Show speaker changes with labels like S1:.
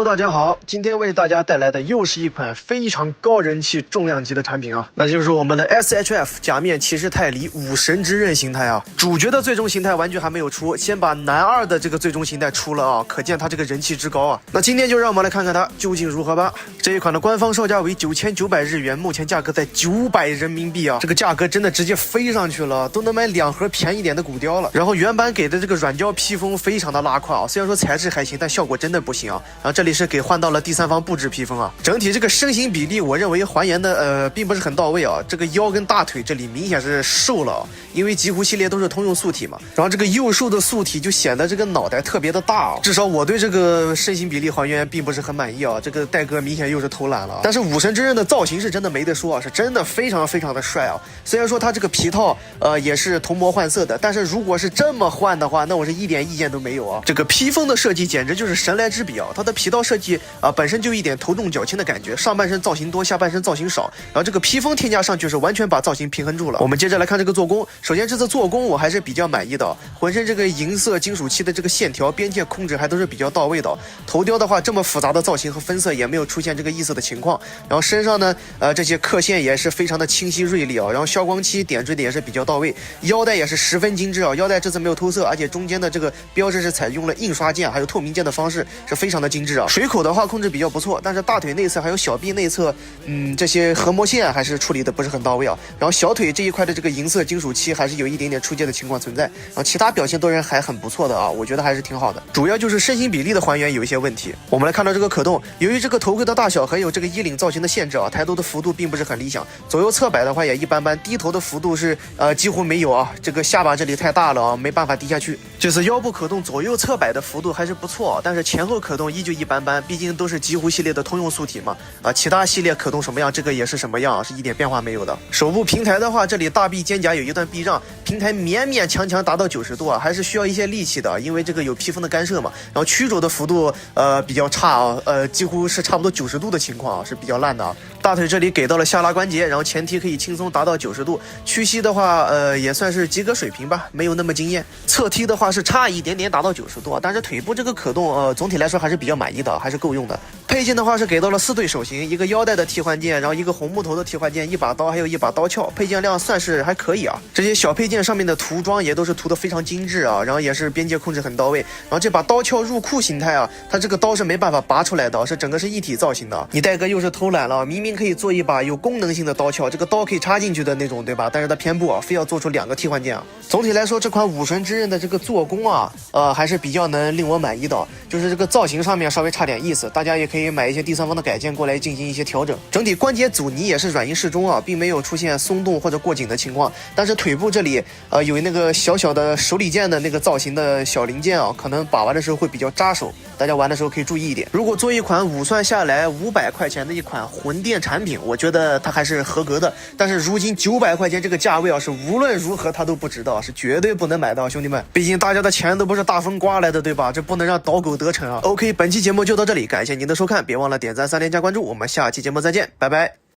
S1: 大家好，今天为大家带来的又是一款非常高人气重量级的产品啊，那就是我们的 SHF 假面骑士泰梨武神之刃形态啊。主角的最终形态玩具还没有出，先把男二的这个最终形态出了啊，可见它这个人气之高啊。那今天就让我们来看看它究竟如何吧。这一款的官方售价为9900日元，目前价格在900人民币啊，这个价格真的直接飞上去了，都能买2盒便宜点的骨雕了。然后原版给的这个软胶披风非常的拉胯啊，虽然说材质还行，但效果真的不行啊。然后这里是给换到了第三方布置披风啊，整体这个身形比例我认为还原的并不是很到位啊，这个腰跟大腿这里明显是瘦了啊，因为极狐系列都是通用素体嘛，然后这个幼瘦的素体就显得这个脑袋特别的大啊，至少我对这个身形比例还原并不是很满意啊，这个戴哥明显又是偷懒了。但是武神之刃的造型是真的没得说啊，是真的非常非常的帅啊，虽然说它这个皮套也是同模换色的，但是如果是这么换的话，那我是一点意见都没有啊。这个披风的设计简直就是神来之笔啊，它的皮套设计本身就一点头重脚轻的感觉，上半身造型多，下半身造型少，然后这个披风添加上去是完全把造型平衡住了。我们接着来看这个做工，首先这次做工我还是比较满意的，浑身这个银色金属漆的这个线条边界控制还都是比较到位的。头雕的话这么复杂的造型和分色也没有出现这个异色的情况，然后身上呢这些刻线也是非常的清晰锐利啊，然后消光漆点缀的也是比较到位，腰带也是十分精致啊，腰带这次没有偷色，而且中间的这个标志是采用了印刷件还有透明件的方式，是非常的精致啊。水口的话控制比较不错，但是大腿内侧还有小臂内侧这些合模线还是处理的不是很到位啊，然后小腿这一块的这个银色金属漆还是有一点点出界的情况存在，然后其他表现都是还很不错的啊，我觉得还是挺好的，主要就是身形比例的还原有一些问题。我们来看到这个可动，由于这个头盔的大小还有这个衣领造型的限制啊，抬头的幅度并不是很理想，左右侧摆的话也一般般，低头的幅度是几乎没有啊，这个下巴这里太大了啊，没办法低下去。就是腰部可动左右侧摆的幅度还是不错，但是前后可动依旧一般般，毕竟都是极狐系列的通用素体嘛，其他系列可动什么样，这个也是什么样，是一点变化没有的。手部平台的话，这里大臂肩胛有一段避让，平台勉勉强强达到90度啊，还是需要一些力气的，因为这个有披风的干涉嘛。然后曲肘的幅度比较差啊，几乎是差不多90度的情况啊，是比较烂的啊。大腿这里给到了下拉关节，然后前踢可以轻松达到90度，屈膝的话也算是及格水平吧，没有那么惊艳。侧踢的话是差一点点达到90度，但是腿部这个可动总体来说还是比较满意的，还是够用的。配件的话是给到了4对手型，一个腰带的替换件，然后一个红木头的替换件，一把刀还有一把刀鞘，配件量算是还可以啊。这些小配件上面的涂装也都是涂得非常精致啊，然后也是边界控制很到位。然后这把刀鞘入库形态啊，它这个刀是没办法拔出来的，是整个是一体造型的。你戴哥又是偷懒了，明明可以做一把有功能性的刀鞘，这个刀可以插进去的那种，对吧？但是它偏不啊，非要做出2个替换件啊。总体来说，这款武神之刃的这个做工啊，还是比较能令我满意的，就是这个造型上面稍微差点意思，大家也可以买一些第三方的改件过来进行一些调整。整体关节阻尼也是软硬适中啊，并没有出现松动或者过紧的情况。但是腿部这里有那个小小的手里剑的那个造型的小零件啊，可能把玩的时候会比较扎手，大家玩的时候可以注意一点。如果做一款5算下来500块钱的一款魂殿产品，我觉得它还是合格的。但是如今900块钱这个价位啊，是无论如何它都不值得，是绝对不能买到，兄弟们，毕竟大家的钱都不是大风刮来的，对吧？这不能让倒狗得逞啊。OK， 本期节目就到这里，感谢您的收看，别忘了点赞、3连加关注，我们下期节目再见，拜拜。